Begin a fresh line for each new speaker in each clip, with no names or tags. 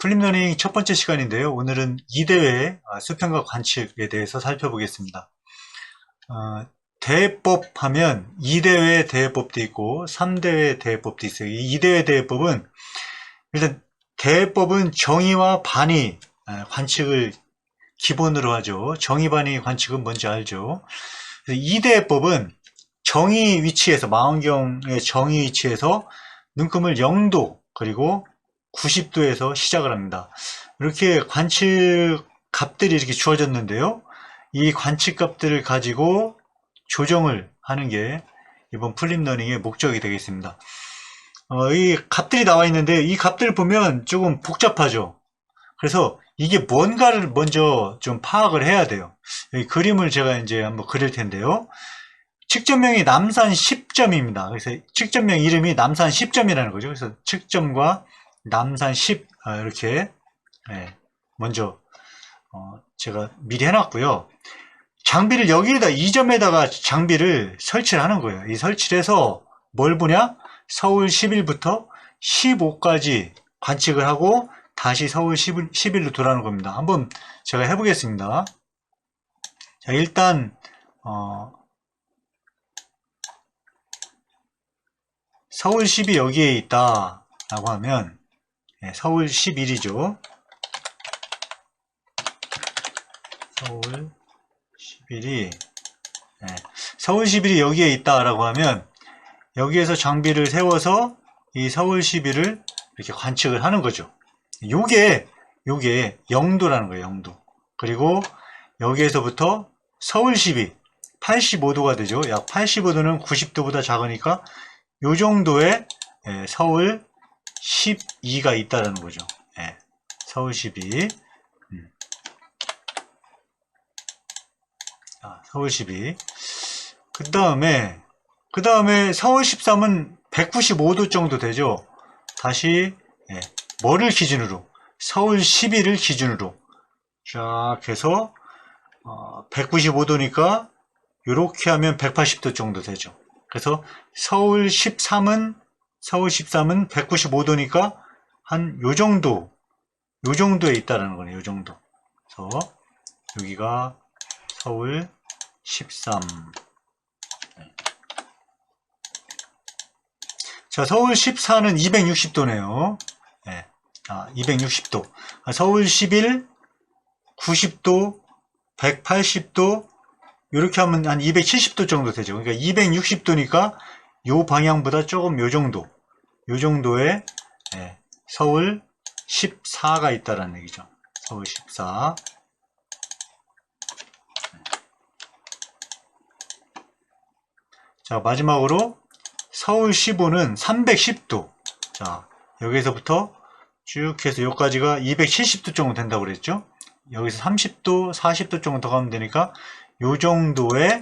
플립러닝 첫 번째 시간인데요. 오늘은 2대회 수평과 관측에 대해서 살펴보겠습니다. 대회법 하면 2대회 대회법도 있고 3대회 대회법도 있어요. 이 2대회 대회법은 일단 대회법은 정의와 반의 관측을 기본으로 하죠. 정의 반의 관측은 뭔지 알죠. 2대회법은 정의 위치에서 망원경의 정의 위치에서 눈금을 0도 그리고 90도에서 시작을 합니다. 이렇게 관측 값들이 이렇게 주어졌는데요. 이 관측 값들을 가지고 조정을 하는 게 이번 플립러닝의 목적이 되겠습니다. 이 값들이 나와 있는데 이 값들을 보면 조금 복잡하죠. 그래서 이게 뭔가를 먼저 좀 파악을 해야 돼요. 이 그림을 제가 이제 한번 그릴 텐데요. 측정명이 남산 10점입니다. 그래서 측정명 이름이 남산 10점이라는 거죠. 그래서 측정과 남산 10 이렇게 먼저 제가 미리 해놨고요. 장비를 여기에다 이 점에다가 장비를 설치를 하는 거예요. 이 설치를 해서 뭘 보냐? 서울 10일부터 15까지 관측을 하고 다시 서울 10일로 돌아오는 겁니다. 한번 제가 해보겠습니다. 자, 일단 서울 10이 여기에 있다 라고 하면 서울 11이죠. 서울 11이 서울 11이 여기에 있다라고 하면 여기에서 장비를 세워서 이 서울 11을 이렇게 관측을 하는 거죠. 요게 0도라는 거예요. 0도. 그리고 여기에서부터 서울 12 85도가 되죠. 약 85도는 90도보다 작으니까 요 정도의 서울 12가 있다라는 거죠. 서울 12. 서울 12. 그 다음에 서울 13은 195도 정도 되죠. 다시 뭐를 기준으로? 서울 12를 기준으로 쫙 해서 195도니까 이렇게 하면 180도 정도 되죠. 그래서 서울 13은 195도니까 한 요 정도에 있다라는 거네요. 요 정도. 그래서 여기가 서울 13. 자, 서울 14는 260도네요. 260도. 서울 11, 90도, 180도, 이렇게 하면 한 270도 정도 되죠. 그러니까 260도니까 요 방향보다 조금 요 정도의 서울 14가 있다라는 얘기죠. 서울 14. 자, 마지막으로 서울 15는 310도. 자, 여기서부터 쭉 해서 여기까지가 270도 정도 된다고 그랬죠. 여기서 30도, 40도 정도 더 가면 되니까 요 정도의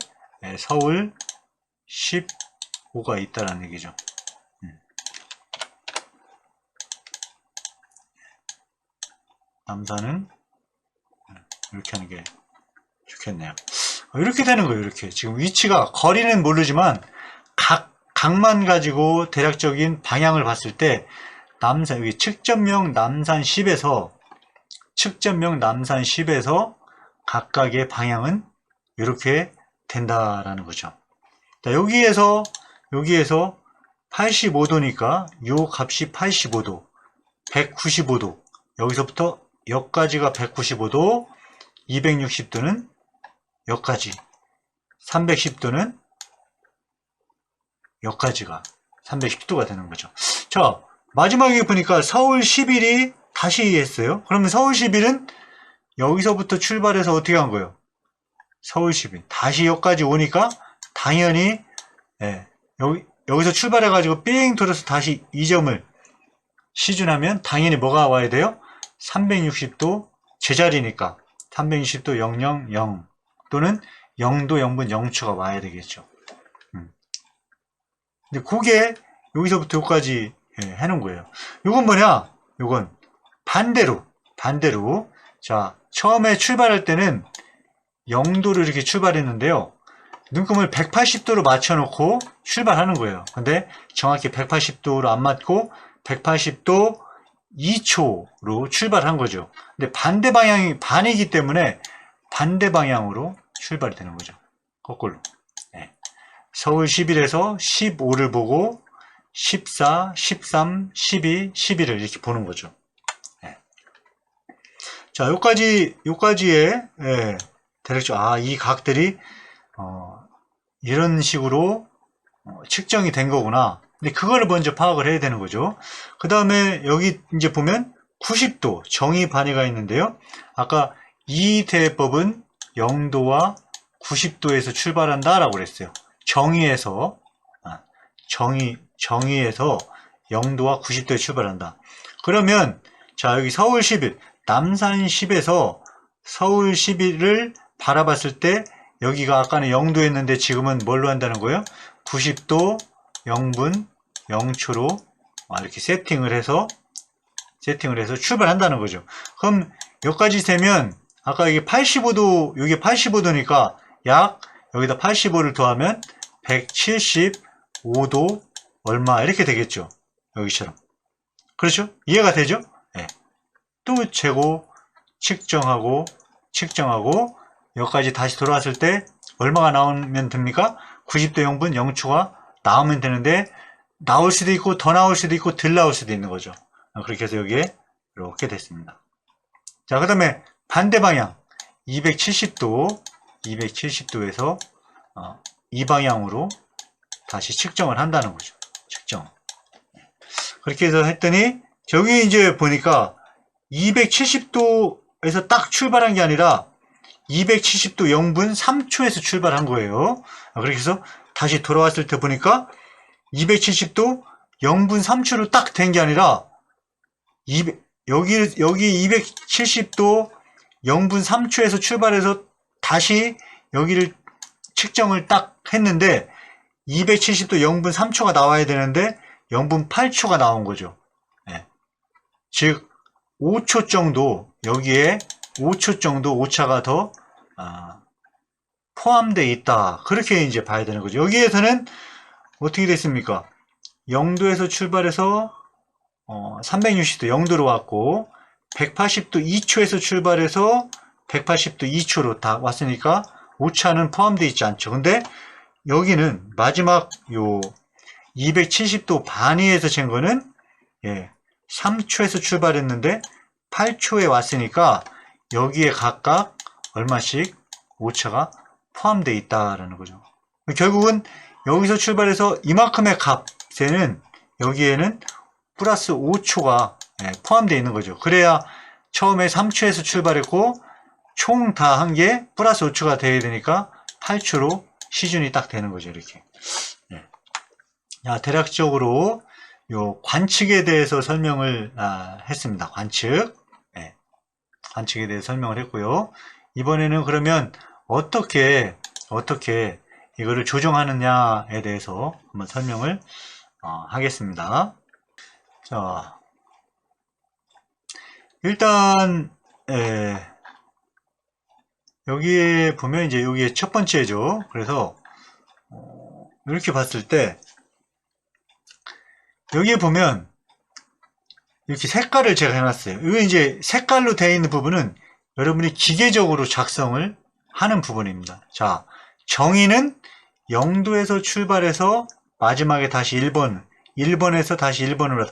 서울 15가 있다라는 얘기죠. 남산은 이렇게 하는 게 좋겠네요. 이렇게 되는 거예요. 이렇게 지금 위치가 거리는 모르지만 각만 가지고 대략적인 방향을 봤을 때 남산 여기 측정명 남산 10에서 각각의 방향은 이렇게 된다라는 거죠. 자, 여기에서 85도니까 요 값이 85도, 195도, 여기서부터 여기까지가 195도, 260도는 여기까지, 310도는 여기까지가 310도가 되는 거죠. 자, 마지막에 보니까 서울 11이 다시 했어요. 그러면 서울 11은 여기서부터 출발해서 어떻게 한 거예요? 서울 11 다시 여기까지 오니까 당연히 여기서 출발해 가지고 삥 돌아서 다시 이 점을 시준하면 당연히 뭐가 와야 돼요? 360도 제자리니까 360도 000 또는 0도 0분 0초가 와야 되겠죠. 근데 그게 여기서부터 여기까지 해놓은 거예요. 요건 뭐냐? 요건 반대로 자, 처음에 출발할 때는 0도로 이렇게 출발했는데요. 눈금을 180도로 맞춰놓고 출발하는 거예요. 근데 정확히 180도로 안 맞고 180도 2초로 출발한 거죠. 근데 반대 방향이 반이기 때문에 반대 방향으로 출발이 되는 거죠. 거꾸로. 네. 서울 11에서 15를 보고 14, 13, 12, 11을 이렇게 보는 거죠. 네. 자, 요까지의 예, 대략적 이 각들이 이런 식으로 측정이 된 거구나. 근데 그거를 먼저 파악을 해야 되는 거죠. 그 다음에 여기 이제 보면 90도 정의 반의가 있는데요. 아까 이 대법은 0도와 90도에서 출발한다 라고 그랬어요. 정의에서 0도와 90도에 출발한다. 그러면 자, 여기 서울 10일 남산 10에서 서울 11을 바라봤을 때 여기가 아까는 0도였는데 지금은 뭘로 한다는 거예요? 90도 0분 0초로 이렇게 세팅을 해서 출발한다는 거죠. 그럼 여기까지 세면 아까 이게 85도, 이게 85도니까 약 여기다 85를 더하면 175도 얼마 이렇게 되겠죠. 여기처럼. 그렇죠? 이해가 되죠? 네. 또 재고 측정하고 여기까지 다시 돌아왔을 때 얼마가 나오면 됩니까? 90도 0분 0초가 나오면 되는데 나올 수도 있고 더 나올 수도 있고 덜 나올 수도 있는 거죠. 그렇게 해서 여기에 이렇게 됐습니다. 자, 그 다음에 반대 방향 270도에서 이 방향으로 다시 측정을 한다는 거죠. 측정. 그렇게 해서 했더니 저기 이제 보니까 270도에서 딱 출발한 게 아니라 270도 0분 3초에서 출발한 거예요. 그렇게 해서 다시 돌아왔을 때 보니까 270도 0분 3초로 딱 된 게 아니라 여기 270도 0분 3초에서 출발해서 다시 여기를 측정을 딱 했는데 270도 0분 3초가 나와야 되는데 0분 8초가 나온 거죠. 네. 즉 5초 정도 여기에 5초 정도 오차가 더 포함되어 있다. 그렇게 이제 봐야 되는 거죠. 여기에서는 어떻게 됐습니까? 0도에서 출발해서 360도 0도로 왔고 180도 2초에서 출발해서 180도 2초로 다 왔으니까 오차는 포함되어 있지 않죠. 근데 여기는 마지막 요 270도 반위에서 잰 거는 3초에서 출발했는데 8초에 왔으니까 여기에 각각 얼마씩 오차가 포함되어 있다라는 거죠. 결국은 여기서 출발해서 이만큼의 값에는 여기에는 플러스 5초가 포함되어 있는 거죠. 그래야 처음에 3초에서 출발했고 총 다 한 게 플러스 5초가 돼야 되니까 8초로 시준이 딱 되는 거죠. 이렇게. 대략적으로 요 관측에 대해서 설명을 했습니다. 관측에 대해서 설명을 했고요. 이번에는 그러면 어떻게 이거를 조정하느냐에 대해서 한번 설명을 하겠습니다. 자, 일단 여기에 보면 이제 여기에 첫 번째죠. 그래서 이렇게 봤을 때 여기에 보면 이렇게 색깔을 제가 해놨어요. 이거 이제 색깔로 되어 있는 부분은 여러분이 기계적으로 작성을 하는 부분입니다. 자, 정의는 0도에서 출발해서 마지막에 다시 1번에서 다시 1번으로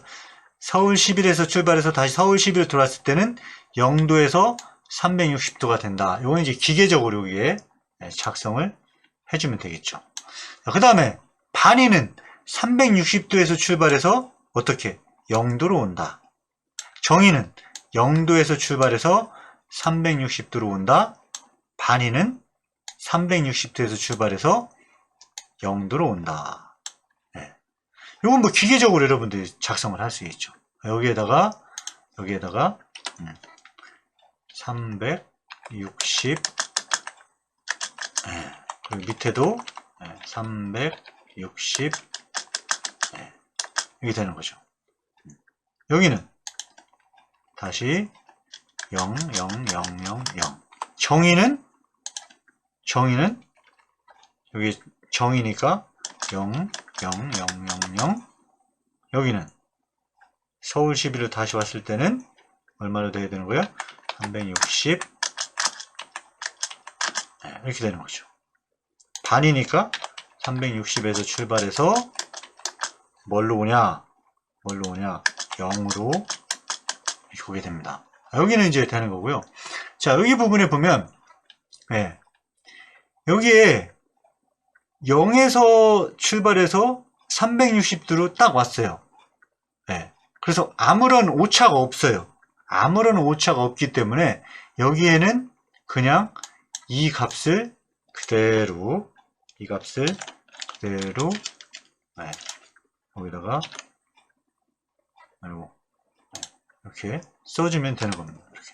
서울 11에서 출발해서 다시 서울 11으로 돌아왔을 때는 0도에서 360도가 된다. 이건 이제 기계적으로 여기에 작성을 해주면 되겠죠. 그 다음에 반의는 360도에서 출발해서 어떻게 0도로 온다. 정의는 0도에서 출발해서 360도로 온다. 반의는 360도에서 출발해서 0도로 온다. 이건 뭐 기계적으로 여러분들이 작성을 할 수 있죠. 여기에다가 360 그리고 밑에도 360 이게 되는 거죠. 여기는 다시 0, 0, 0, 0, 0. 정의는 여기 정의니까 0, 0, 0, 0, 0. 여기는 서울 11로 다시 왔을 때는 얼마로 돼야 되는 거예요? 360 이렇게 되는 거죠. 반이니까 360에서 출발해서 뭘로 오냐? 0으로 이렇게 오게 됩니다. 여기는 이제 되는 거고요. 자, 여기 부분에 보면 여기에 0에서 출발해서 360도로 딱 왔어요. 그래서 아무런 오차가 없어요. 아무런 오차가 없기 때문에 여기에는 그냥 이 값을 그대로 여기다가 이렇게 써주면 되는 겁니다. 이렇게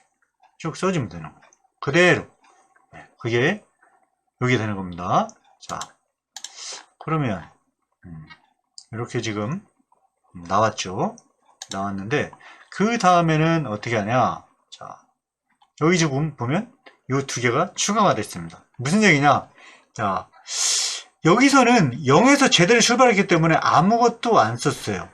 쭉 써주면 되는 거예요. 그대로 그게 여기 되는 겁니다. 자, 그러면 이렇게 지금 나왔죠. 나왔는데 그 다음에는 어떻게 하냐? 자, 여기 지금 보면 이 두 개가 추가가 됐습니다. 무슨 얘기냐? 자, 여기서는 0에서 제대로 출발했기 때문에 아무것도 안 썼어요.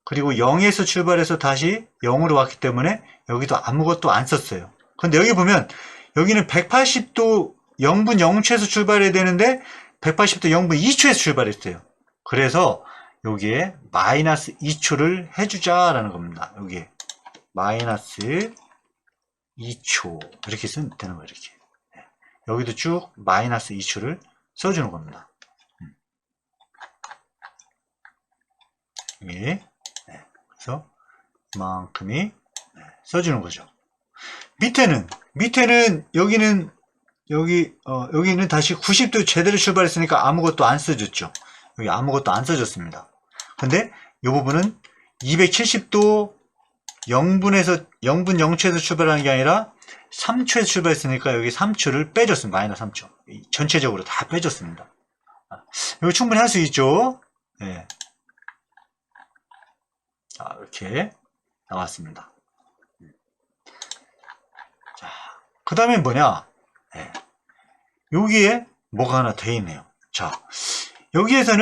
그리고 0에서 출발해서 다시 0으로 왔기 때문에 여기도 아무것도 안 썼어요. 근데 여기 보면 여기는 180도 0분 0초에서 출발해야 되는데 180도 0분 2초에서 출발했어요. 그래서 여기에 마이너스 2초를 해주자라는 겁니다. 여기에 마이너스 2초 이렇게 쓰면 되는 거예요. 이렇게 여기도 쭉 마이너스 2초를 써주는 겁니다. 그래서 이만큼이 써주는 거죠. 밑에는 여기는 다시 90도 제대로 출발했으니까 아무것도 안 써줬죠. 여기 아무것도 안 써줬습니다. 근데 이 부분은 270도 0분 0초에서 출발하는 게 아니라 3초에서 출발했으니까 여기 3초를 빼줬습니다. 마이너스 3초. 전체적으로 다 빼줬습니다. 이거 충분히 할 수 있죠? 자, 이렇게 나왔습니다. 자, 그 다음에 뭐냐? 여기에 뭐가 하나 돼 있네요. 자, 여기에서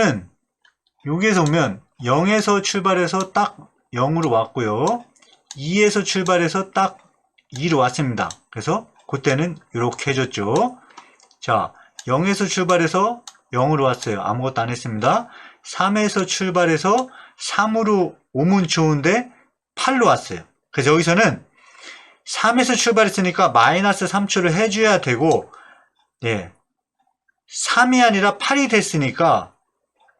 오면 0에서 출발해서 딱 0으로 왔고요. 2에서 출발해서 딱 2로 왔습니다. 그래서 그때는 이렇게 해줬죠. 자, 0에서 출발해서 0으로 왔어요. 아무것도 안 했습니다. 3에서 출발해서 3으로 오면 좋은데 8로 왔어요. 그래서 여기서는 3에서 출발했으니까 마이너스 3초를 해줘야 되고 3이 아니라 8이 됐으니까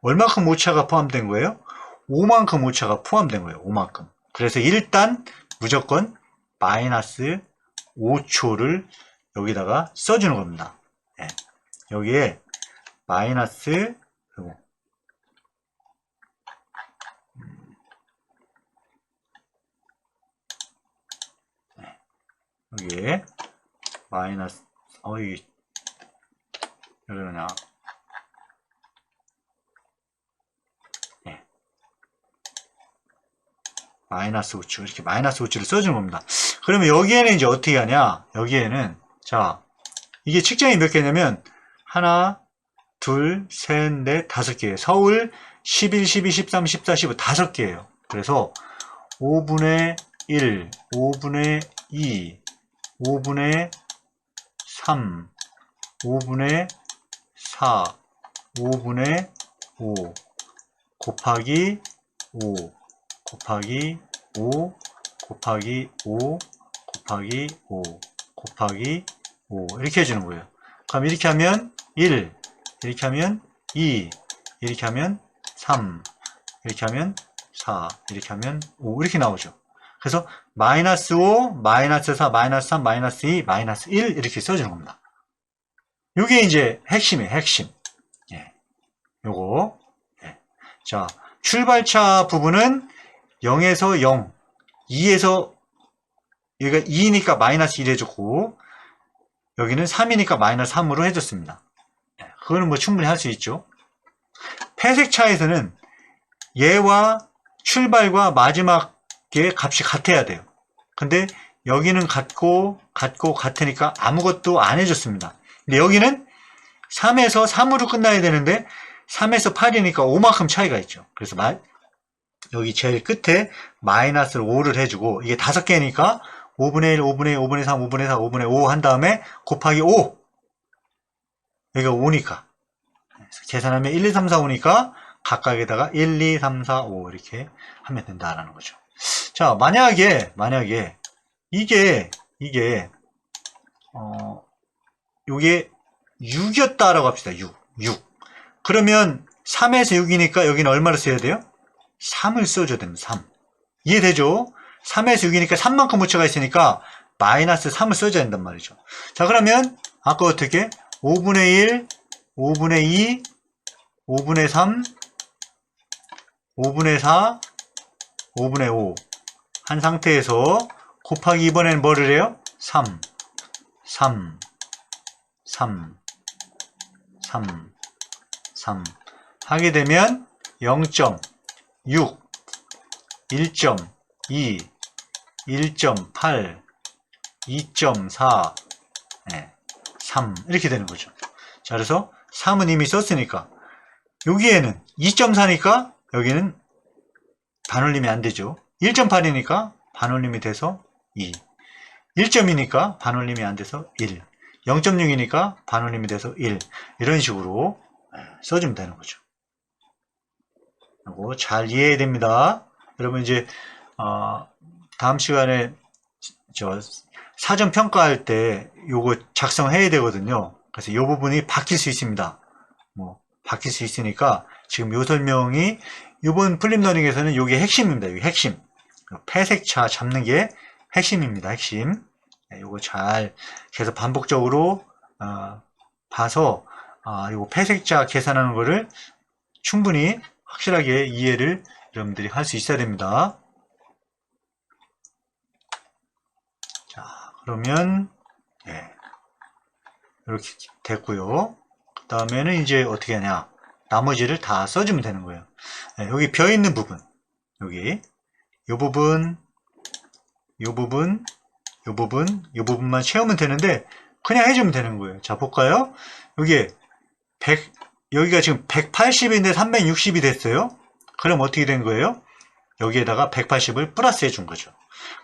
얼마큼 오차가 포함된 거예요? 5만큼 오차가 포함된 거예요. 5만큼. 그래서 일단 무조건 마이너스 5초를 여기다가 써주는 겁니다. 여기에 마이너스 여기에 마이너스 여기 그냥 마이너스 5초 이렇게 마이너스 5초를 써주는 겁니다. 그러면 여기에는 이제 어떻게 하냐? 여기에는 자 이게 측정이 몇 개냐면 하나, 둘, 셋, 넷, 5개예요. 서울 11, 12, 13, 14, 15 5개예요. 그래서 5분의 1, 5분의 2, 5분의 3, 5분의 4, 5분의 5 곱하기 5 곱하기 5 곱하기 5 곱하기 5 곱하기 5 이렇게 해주는 거예요. 그럼 이렇게 하면 1, 이렇게 하면 2, 이렇게 하면 3, 이렇게 하면 4, 이렇게 하면 5 이렇게 나오죠. 그래서 마이너스 5, 마이너스 4, 마이너스 3, 마이너스 2, 마이너스 1 이렇게 써주는 겁니다. 이게 이제 핵심이에요. 핵심. 요거. 자, 출발차 부분은 0에서 0, 2에서 여기가 2니까 마이너스 1 해줬고 여기는 3이니까 마이너스 3으로 해줬습니다. 그거는 뭐 충분히 할 수 있죠. 폐색차에서는 얘와 출발과 마지막의 값이 같아야 돼요. 근데 여기는 같으니까 아무것도 안 해줬습니다. 근데 여기는 3에서 3으로 끝나야 되는데 3에서 8이니까 5만큼 차이가 있죠. 그래서 여기 제일 끝에 마이너스를 5를 해주고, 이게 5개니까 5분의 1, 5분의 2, 5분의 3, 5분의 4, 5분의 5 한 다음에 곱하기 5. 여기가 5니까. 계산하면 1, 2, 3, 4, 5니까 각각에다가 1, 2, 3, 4, 5 이렇게 하면 된다라는 거죠. 자, 만약에 이게 요게 6이었다라고 합시다. 6. 그러면 3에서 6이니까 여기는 얼마를 써야 돼요? 3을 써줘야 됩니다. 3. 이해되죠? 3에서 6이니까 3만큼 오차가 있으니까 마이너스 3을 써줘야 된단 말이죠. 자, 그러면 아까 어떻게? 5분의 1, 5분의 2, 5분의 3, 5분의 4, 5분의 5 한 상태에서 곱하기 이번에는 뭐를 해요? 3 하게 되면 0.6, 1.2, 1.8, 2.4, 3 이렇게 되는 거죠. 자, 그래서 3은 이미 썼으니까 여기에는 2.4니까 여기는 반올림이 안 되죠. 1.8이니까 반올림이 돼서 2, 1.2니까 반올림이 안 돼서 1, 0.6이니까 반올림이 돼서 1 이런 식으로 써주면 되는 거죠. 이거 잘 이해해야 됩니다. 여러분 이제 다음 시간에 저 사전 평가할 때 요거 작성해야 되거든요. 그래서 이 부분이 바뀔 수 있습니다. 바뀔 수 있으니까 지금 요 설명이 이번 플립러닝에서는 요게 핵심입니다. 요게 핵심. 폐색차 잡는 게 핵심입니다. 핵심. 요거 잘 계속 반복적으로 봐서 요거 폐색차 계산하는 거를 충분히 확실하게 이해를 여러분들이 할 수 있어야 됩니다. 자, 그러면 이렇게 됐고요. 그 다음에는 이제 어떻게 하냐, 나머지를 다 써주면 되는 거예요. 여기 벼 있는 부분, 여기 요 부분, 요 부분, 요 부분, 요 부분만 채우면 되는데 그냥 해주면 되는 거예요. 자, 볼까요? 여기가 지금 180인데 360이 됐어요. 그럼 어떻게 된 거예요? 여기에다가 180을 플러스 해준 거죠.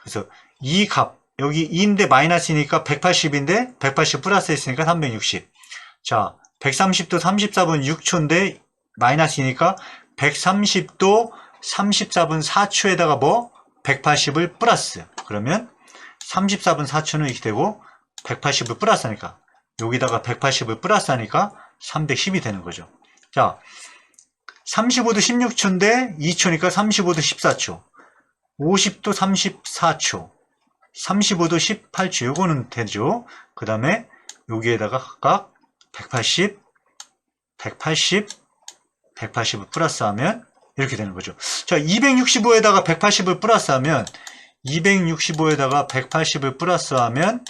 그래서 이 값, 여기 2인데 마이너스니까 180인데 180 플러스 했으니까 360. 자, 130도 34분 6초인데 마이너스니까 130도 34분 4초에다가 180을 플러스. 그러면 34분 4초는 이렇게 되고 180을 플러스 하니까 여기다가 180을 플러스 하니까 310이 되는 거죠. 자, 35도 16초인데 2초니까 35도 14초, 50도 34초, 35도 18초, 요거는 되죠. 그 다음에 여기에다가 각각 180, 180, 180을 플러스하면 이렇게 되는 거죠. 자, 265에다가 180을 플러스하면 265에다가 180을 플러스하면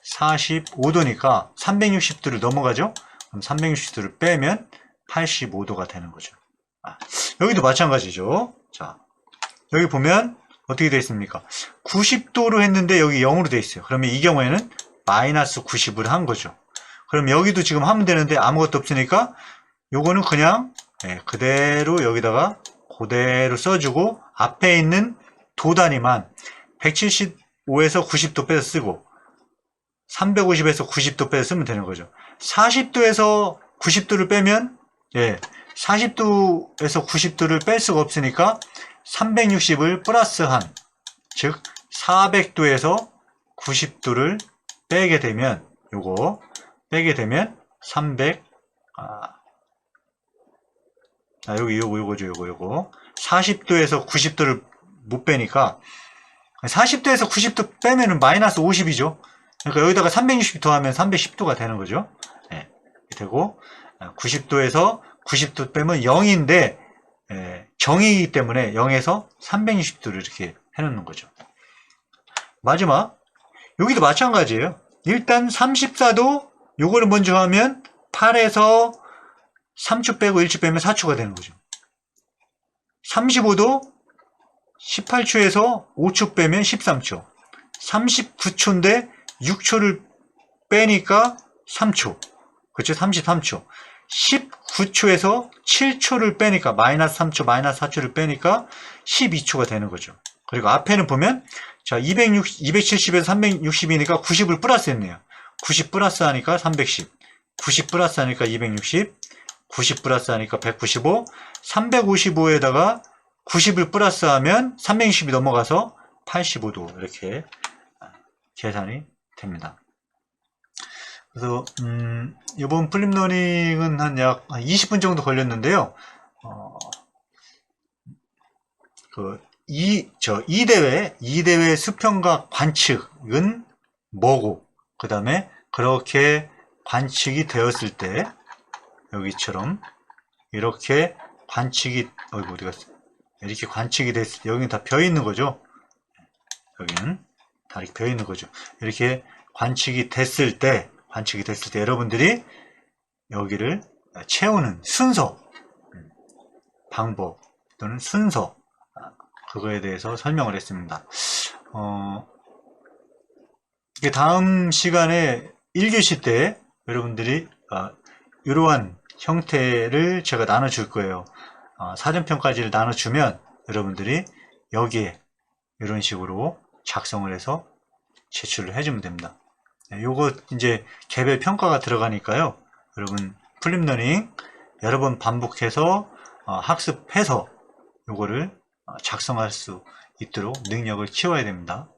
445도니까 360도를 넘어가죠. 그럼 360도를 빼면 85도가 되는 거죠. 여기도 마찬가지죠. 자, 여기 보면 어떻게 되어 있습니까? 90도로 했는데 여기 0으로 되어 있어요. 그러면 이 경우에는 마이너스 90을 한 거죠. 그럼 여기도 지금 하면 되는데 아무것도 없으니까 요거는 그냥 그대로 여기다가 그대로 써주고 앞에 있는 도 단위만 175에서 90도 빼서 쓰고 350에서 90도 빼서 쓰면 되는 거죠. 40도에서 90도를 빼면 40도에서 90도를 뺄 수가 없으니까 360을 플러스한, 즉 400도에서 90도를 빼게 되면 요거 빼게 되면 300 요거죠. 요거 40도에서 90도를 못 빼니까 40도에서 90도 빼면은 마이너스 50이죠. 그러니까 여기다가 360 더하면 310도가 되는 거죠. 되고 90도에서 90도 빼면 0인데 정이기 때문에 0에서 360도를 이렇게 해놓는 거죠. 마지막 여기도 마찬가지예요. 일단 34도 요거를 먼저 하면 8에서 3초 빼고 1초 빼면 4초가 되는 거죠. 35도 18초에서 5초 빼면 13초, 39초인데 6초를 빼니까 3초, 그렇죠? 33초. 19초에서 7초를 빼니까 마이너스 3초, 마이너스 4초를 빼니까 12초가 되는 거죠. 그리고 앞에는 보면 자 270에서 360이니까 90을 플러스 했네요. 90 플러스 하니까 310, 90 플러스 하니까 260, 90 플러스 하니까 195, 355에다가 90을 플러스 하면 360이 넘어가서 85도 이렇게 계산이 됩니다. 그래서 이번 플립러닝은 한 약 20분 정도 걸렸는데요. 이 대회 수평각 관측은 뭐고, 그 다음에 그렇게 관측이 되었을 때 여기처럼 이렇게 관측이 어디 갔어? 이렇게 관측이 됐을 때 여기는 다 벼 있는 거죠. 여기는 다 이렇게 벼 있는 거죠. 이렇게 관측이 됐을 때 여러분들이 여기를 채우는 순서, 방법 또는 순서, 그거에 대해서 설명을 했습니다. 다음 시간에 1교시 때 여러분들이 이러한 형태를 제가 나눠줄 거예요. 사전평가지를 나눠주면 여러분들이 여기에 이런 식으로 작성을 해서 제출을 해주면 됩니다. 요거 이제 개별 평가가 들어가니까요. 여러분 플립러닝 여러 번 반복해서 학습해서 요거를 작성할 수 있도록 능력을 키워야 됩니다.